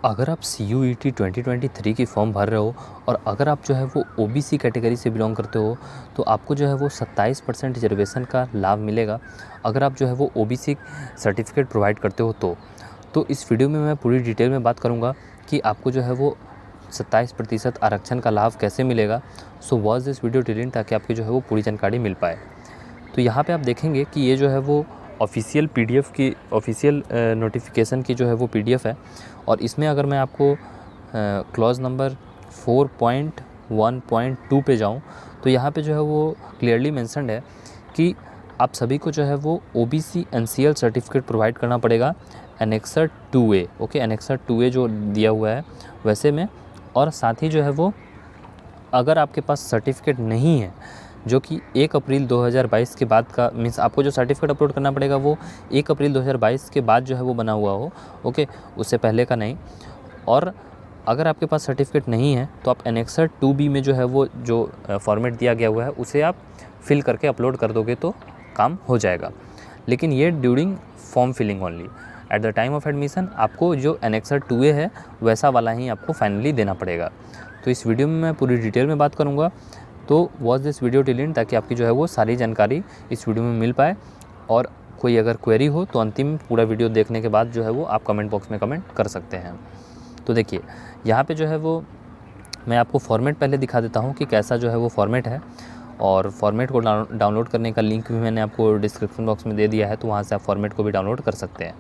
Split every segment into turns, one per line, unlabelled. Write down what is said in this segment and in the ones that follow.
अगर आप CUET 2023 की फॉर्म भर रहे हो और अगर आप जो है वो OBC कैटेगरी से बिलोंग करते हो तो आपको जो है वो 27% रिजर्वेशन का लाभ मिलेगा। अगर आप जो है वो OBC सर्टिफिकेट प्रोवाइड करते हो तो इस वीडियो में मैं पूरी डिटेल में बात करूँगा कि आपको जो है वो 27% आरक्षण का लाभ कैसे मिलेगा। So watch this video till and ताकि आपकी जो है वो पूरी जानकारी मिल पाए। तो यहाँ पे आप देखेंगे कि ये जो है वो ऑफिशियल PDF की ऑफिशियल नोटिफिकेशन की जो है वो PDF है और इसमें अगर मैं आपको क्लॉज नंबर 4.1.2 पे जाऊँ तो यहाँ पे जो है वो क्लियरली मेंशन्ड है कि आप सभी को जो है वो OBC NCL सर्टिफिकेट प्रोवाइड करना पड़ेगा annexure 2A। Okay, annexure 2A जो दिया हुआ है वैसे में, और साथ ही जो है वो अगर आपके पास सर्टिफिकेट नहीं है जो कि 1 अप्रैल 2022 के बाद का मीन्स आपको जो सर्टिफिकेट अपलोड करना पड़ेगा वो 1 अप्रैल 2022 के बाद जो है वो बना हुआ हो। ओके, उससे पहले का नहीं। और अगर आपके पास सर्टिफिकेट नहीं है तो आप एनेक्सर 2B में जो है वो जो फॉर्मेट दिया गया हुआ है उसे आप फिल करके अपलोड कर दोगे तो काम हो जाएगा। लेकिन ये during form filling only. At the time of admission आपको जो एनेक्सर 2A है वैसा वाला ही आपको फाइनली देना पड़ेगा। तो इस वीडियो में मैं पूरी डिटेल में बात करूँगा, तो watch this video till and ताकि आपकी जो है वो सारी जानकारी इस वीडियो में मिल पाए। और कोई अगर क्वेरी हो तो अंतिम पूरा वीडियो देखने के बाद जो है वो आप कमेंट बॉक्स में कमेंट कर सकते हैं। तो देखिए यहाँ पे जो है वो मैं आपको फॉर्मेट पहले दिखा देता हूँ कि कैसा जो है वो फॉर्मेट है, और फॉर्मेट को डाउनलोड करने का लिंक भी मैंने आपको डिस्क्रिप्शन बॉक्स में दे दिया है, तो वहाँ से आप फॉर्मेट को भी डाउनलोड कर सकते हैं।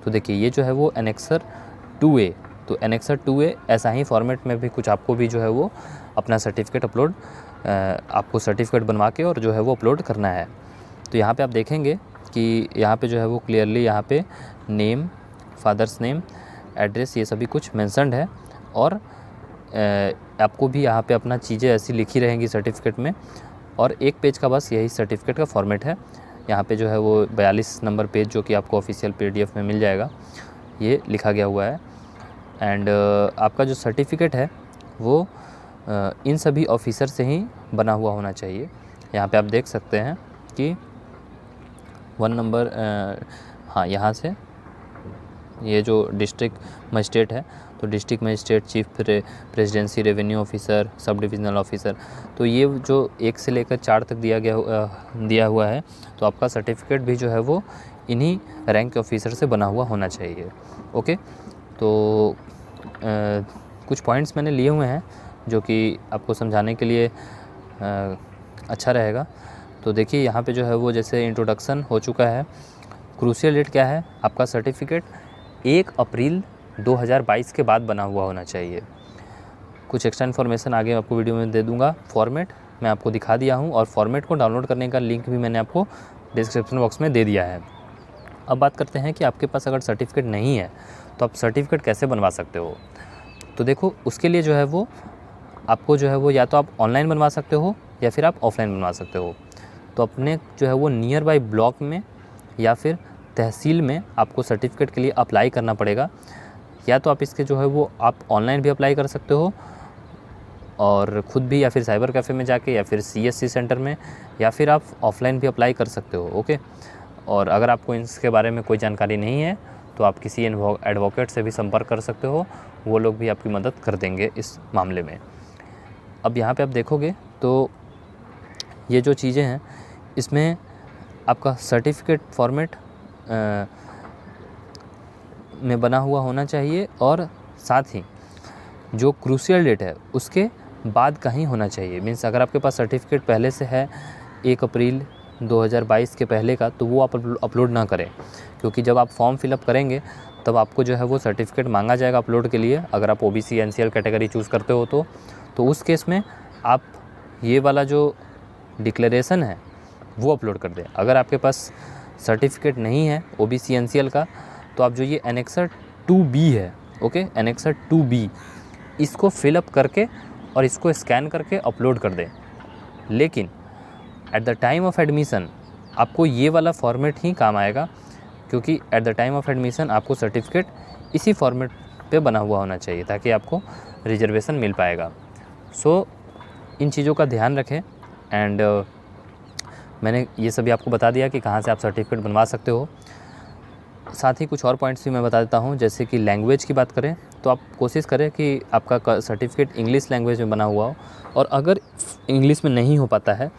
तो देखिए ये जो है वो एनेक्सर 2A, तो एनेक्सर 2A ऐसा ही फॉर्मेट में भी कुछ आपको भी जो है वो अपना सर्टिफिकेट अपलोड आपको सर्टिफिकेट बनवा के और जो है वो अपलोड करना है। तो यहाँ पे आप देखेंगे कि यहाँ पे जो है वो क्लियरली यहाँ पे नेम, फादर्स नेम, एड्रेस ये सभी कुछ मेंशन्ड है, और आपको भी यहाँ पे अपना चीज़ें ऐसी लिखी रहेंगी सर्टिफिकेट में, और एक पेज का बस यही सर्टिफिकेट का फॉर्मेट है। यहाँ पे जो है वो 42 नंबर पेज जो कि आपको ऑफिशियल PDF में मिल जाएगा, ये लिखा गया हुआ है। एंड आपका जो सर्टिफिकेट है वो इन सभी ऑफिसर से ही बना हुआ होना चाहिए। यहाँ पे आप देख सकते हैं कि 1 नंबर हाँ, यहाँ से ये जो डिस्ट्रिक्ट मजिस्ट्रेट है तो district magistrate, chief presidency, revenue officer, sub divisional officer, तो ये जो 1 से लेकर 4 तक दिया हुआ है, तो आपका सर्टिफिकेट भी जो है वो इन्हीं रैंक के ऑफिसर से बना हुआ होना चाहिए। ओके, तो कुछ पॉइंट्स मैंने लिए हुए हैं जो कि आपको समझाने के लिए अच्छा रहेगा। तो देखिए यहाँ पे जो है वो जैसे इंट्रोडक्शन हो चुका है। क्रूशियल डेट क्या है, आपका सर्टिफिकेट 1 अप्रैल 2022 के बाद बना हुआ होना चाहिए। कुछ एक्स्ट्रा इन्फॉर्मेशन आगे आपको वीडियो में दे दूंगा। फॉर्मेट मैं आपको दिखा दिया हूँ और फॉर्मेट को डाउनलोड करने का लिंक भी मैंने आपको डिस्क्रिप्शन बॉक्स में दे दिया है। अब बात करते हैं कि आपके पास अगर सर्टिफिकेट नहीं है तो आप सर्टिफिकेट कैसे बनवा सकते हो। तो देखो उसके लिए जो है वो आपको जो है वो या तो आप ऑनलाइन बनवा सकते हो या फिर आप ऑफलाइन बनवा सकते हो। तो अपने जो है वो नियर बाई ब्लॉक में या फिर तहसील में आपको सर्टिफिकेट के लिए अप्लाई करना पड़ेगा। या तो आप इसके जो है वो आप ऑनलाइन भी अप्लाई कर सकते हो और ख़ुद भी, या फिर साइबर कैफ़े में जाके, या फिर CSC सेंटर में, या फिर आप ऑफलाइन भी अप्लाई कर सकते हो। ओके, और अगर आपको इसके बारे में कोई जानकारी नहीं है तो आप किसी एडवोकेट से भी संपर्क कर सकते हो, वो लोग भी आपकी मदद कर देंगे इस मामले में। अब यहाँ पे आप देखोगे तो ये जो चीज़ें हैं इसमें आपका सर्टिफिकेट फॉर्मेट में बना हुआ होना चाहिए, और साथ ही जो क्रूशियल डेट है उसके बाद का ही होना चाहिए। मीन्स अगर आपके पास सर्टिफिकेट पहले से है 1 अप्रैल 2022 के पहले का, तो वो आप अपलोड ना करें, क्योंकि जब आप फॉर्म फिलअप करेंगे तब आपको जो है वो सर्टिफिकेट मांगा जाएगा अपलोड के लिए। अगर आप OBC NCL कैटेगरी चूज़ करते हो तो उस केस में आप ये वाला जो डिक्लेरेशन है वो अपलोड कर दें। अगर आपके पास सर्टिफिकेट नहीं है OBC NCL का तो आप जो ये एनेक्सर 2B है, ओके, एनेक्सर 2B, इसको फिलअप करके और इसको स्कैन करके अपलोड कर दें। लेकिन eight the time of admission आपको ये वाला फॉर्मेट ही काम आएगा, क्योंकि eight the time of admission आपको सर्टिफिकेट इसी फॉर्मेट पे बना हुआ होना चाहिए ताकि आपको रिजर्वेशन मिल पाएगा। सो इन चीज़ों का ध्यान रखें। एंड मैंने ये सभी आपको बता दिया कि कहाँ से आप सर्टिफिकेट बनवा सकते हो। साथ ही कुछ और पॉइंट्स भी मैं बता देता हूँ, जैसे कि लैंग्वेज की बात करें तो आप कोशिश करें कि आपका सर्टिफिकेट इंग्लिश लैंग्वेज में बना हुआ हो, और अगर इंग्लिश में नहीं हो पाता है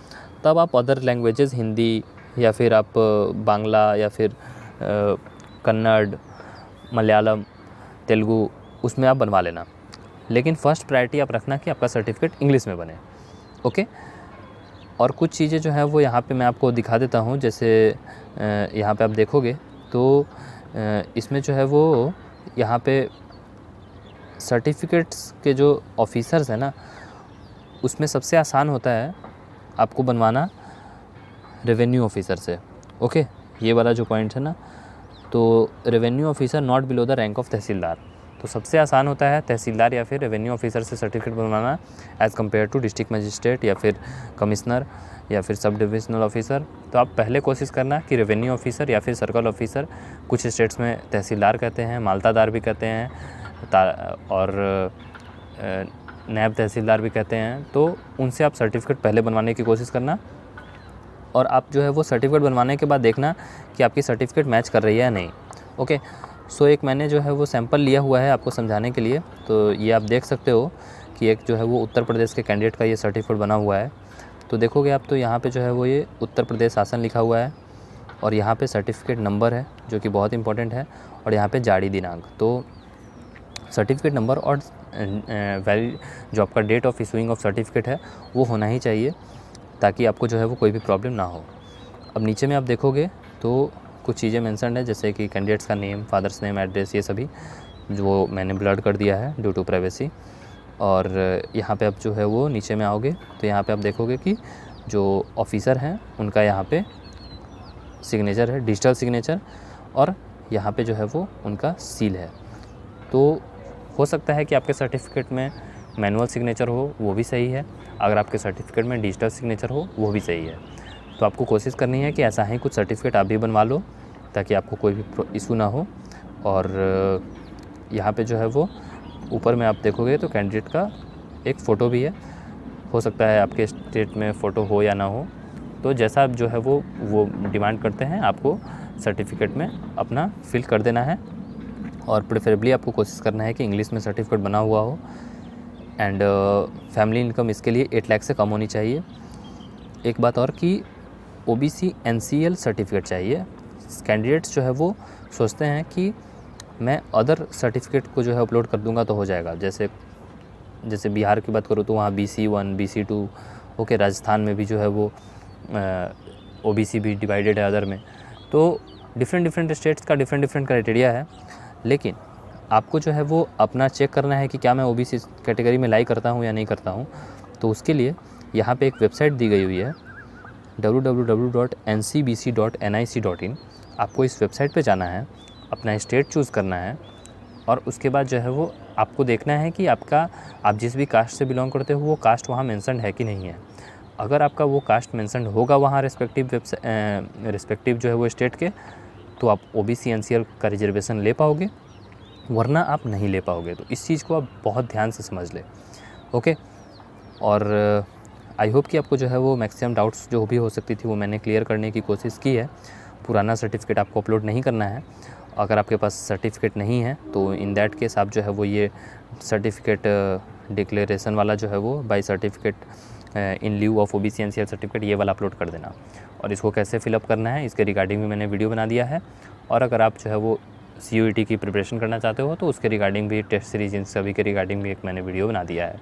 तब आप अदर लैंग्वेजेस, हिंदी या फिर आप बांग्ला या फिर कन्नड़, मलयालम, तेलुगु, उसमें आप बनवा लेना। लेकिन फ़र्स्ट प्रायोरिटी आप रखना कि आपका सर्टिफिकेट इंग्लिश में बने, ओके। और कुछ चीज़ें जो हैं वो यहाँ पे मैं आपको दिखा देता हूँ, जैसे यहाँ पे आप देखोगे तो इसमें जो है वो यहाँ पे सर्टिफिकेट्स के जो ऑफिसर्स हैं ना, उसमें सबसे आसान होता है आपको बनवाना रेवेन्यू ऑफिसर से, ओके। ये वाला जो पॉइंट है ना, तो revenue officer not below the rank of tahsildar, तो सबसे आसान होता है तहसीलदार या फिर रेवेन्यू ऑफिसर से सर्टिफिकेट बनवाना as compare to district magistrate या फिर कमिश्नर या फिर सब डिविजनल ऑफिसर। तो आप पहले कोशिश करना कि रेवेन्यू ऑफिसर या फिर सर्कल ऑफिसर, कुछ स्टेट्स में तहसीलदार कहते हैं, मालतादार भी कहते हैं, और नायब तहसीलदार भी कहते हैं, तो उनसे आप सर्टिफिकेट पहले बनवाने की कोशिश करना। और आप जो है वो सर्टिफिकेट बनवाने के बाद देखना कि आपकी सर्टिफिकेट मैच कर रही है या नहीं, ओके। सो एक मैंने जो है वो सैंपल लिया हुआ है आपको समझाने के लिए, तो ये आप देख सकते हो कि एक जो है वो उत्तर प्रदेश के कैंडिडेट का ये सर्टिफिकेट बना हुआ है। तो देखोगे आप तो यहाँ पे जो है वो ये उत्तर प्रदेश शासन लिखा हुआ है, और यहाँ पे सर्टिफिकेट नंबर है जो कि बहुत इंपॉर्टेंट है, और यहाँ पे जारी दिनांक। तो सर्टिफिकेट नंबर और वैलिड जो आपका date of issuing of certificate है वो होना ही चाहिए, ताकि आपको जो है वो कोई भी प्रॉब्लम ना हो। अब नीचे में आप देखोगे तो कुछ चीज़ें मेंशन है, जैसे कि कैंडिडेट्स का नेम, फादर्स नेम, एड्रेस, ये सभी जो मैंने ब्लर्ड कर दिया है ड्यू टू प्राइवेसी। और यहाँ पे आप जो है वो नीचे में आओगे तो यहाँ पे आप देखोगे कि जो ऑफिसर हैं उनका यहाँ पे सिग्नेचर है, डिजिटल सिग्नेचर, और यहाँ पे जो है वो उनका सील है। तो हो सकता है कि आपके सर्टिफिकेट में मैनुअल सिग्नेचर हो, वो भी सही है। अगर आपके सर्टिफिकेट में डिजिटल सिग्नेचर हो, वो भी सही है। तो आपको कोशिश करनी है कि ऐसा ही कुछ सर्टिफिकेट आप भी बनवा लो, ताकि आपको कोई भी इशू ना हो। और यहाँ पे जो है वो ऊपर में आप देखोगे तो कैंडिडेट का एक फ़ोटो भी है। हो सकता है आपके स्टेट में फ़ोटो हो या ना हो, तो जैसा आप जो है वो डिमांड करते हैं आपको सर्टिफिकेट में अपना फिल कर देना है। और प्रेफरेबली आपको कोशिश करना है कि इंग्लिश में सर्टिफिकेट बना हुआ हो। एंड फैमिली इनकम इसके लिए 8 लाख से कम होनी चाहिए। एक बात और कि OBC NCL सर्टिफिकेट चाहिए। कैंडिडेट्स जो है वो सोचते हैं कि मैं अदर सर्टिफिकेट को जो है अपलोड कर दूंगा तो हो जाएगा। जैसे बिहार की बात करूँ तो वहाँ BC1 BC2, ओके। राजस्थान में भी जो है वो OBC भी डिवाइडेड है अदर में। तो डिफरेंट स्टेट्स का डिफरेंट क्राइटेरिया है, लेकिन आपको जो है वो अपना चेक करना है कि क्या मैं OBC कैटेगरी में लाई करता हूँ या नहीं करता हूँ। तो उसके लिए यहाँ पे एक वेबसाइट दी गई हुई है www.ncbc.nic.in। आपको इस वेबसाइट पे जाना है, अपना स्टेट चूज़ करना है, और उसके बाद जो है वो आपको देखना है कि आप जिस भी कास्ट से बिलोंग करते हो वो कास्ट वहाँ मेंशन है कि नहीं है। अगर आपका वो कास्ट मेंशन होगा वहाँ रिस्पेक्टिव जो है वो स्टेट के, तो आप OBC NCL का रिजर्वेशन ले पाओगे, वरना आप नहीं ले पाओगे। तो इस चीज़ को आप बहुत ध्यान से समझ ले, ओके। और आई होप कि आपको जो है वो मैक्सिमम डाउट्स जो भी हो सकती थी वो मैंने क्लियर करने की कोशिश की है। पुराना सर्टिफिकेट आपको अपलोड नहीं करना है। अगर आपके पास सर्टिफिकेट नहीं है तो इन दैट केस आप जो है वो ये सर्टिफिकेट डिक्लेरेशन वाला जो है वो by certificate in lieu of OBC NCL certificate, ये वाला अपलोड कर देना। और इसको कैसे फिलअप करना है इसके रिगार्डिंग भी मैंने वीडियो बना दिया है। और अगर आप जो है वो CUET की प्रिपरेशन करना चाहते हो तो उसके रिगार्डिंग भी, टेस्ट सीरीज इन सभी के रिगार्डिंग भी एक मैंने वीडियो बना दिया है।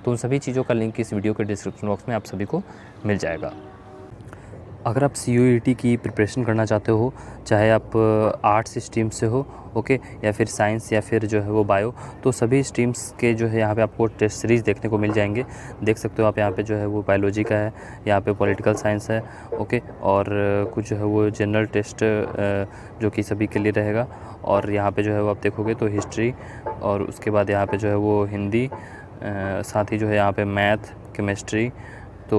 तो उन सभी चीज़ों का लिंक इस वीडियो के डिस्क्रिप्शन बॉक्स में आप सभी को मिल जाएगा। अगर आप CUET की प्रिपरेशन करना चाहते हो, चाहे आप आर्ट्स स्ट्रीम से हो, ओके, या फिर साइंस या फिर जो है वो बायो, तो सभी स्ट्रीम्स के जो है यहाँ पे आपको टेस्ट सीरीज़ देखने को मिल जाएंगे। देख सकते हो आप यहाँ पे जो है वो बायोलॉजी का है, यहाँ पे पॉलिटिकल साइंस है, ओके, और कुछ जो है वो जनरल टेस्ट जो कि सभी के लिए रहेगा। और यहाँ पे जो है वो आप देखोगे तो हिस्ट्री, और उसके बाद यहाँ पे जो है वो हिंदी, साथ ही जो है यहाँ पे मैथ, केमिस्ट्री, तो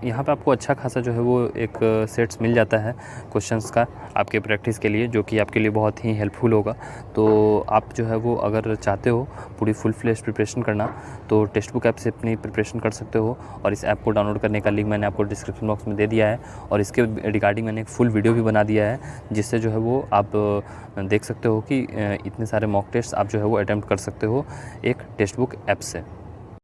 यहाँ पे आपको अच्छा खासा जो है वो एक सेट्स मिल जाता है क्वेश्चंस का आपके प्रैक्टिस के लिए, जो कि आपके लिए बहुत ही हेल्पफुल होगा। तो आप जो है वो अगर चाहते हो पूरी फुल फ्लेश प्रिपरेशन करना, तो टेक्स्ट बुक ऐप से अपनी प्रिपरेशन कर सकते हो। और इस ऐप को डाउनलोड करने का लिंक मैंने आपको डिस्क्रिप्शन बॉक्स में दे दिया है, और इसके रिगार्डिंग मैंने एक फुल वीडियो भी बना दिया है, जिससे जो है वो आप देख सकते हो कि इतने सारे मॉक टेस्ट आप जो है वो अटैम्प्ट कर सकते हो एक टेक्स्ट बुक ऐप से।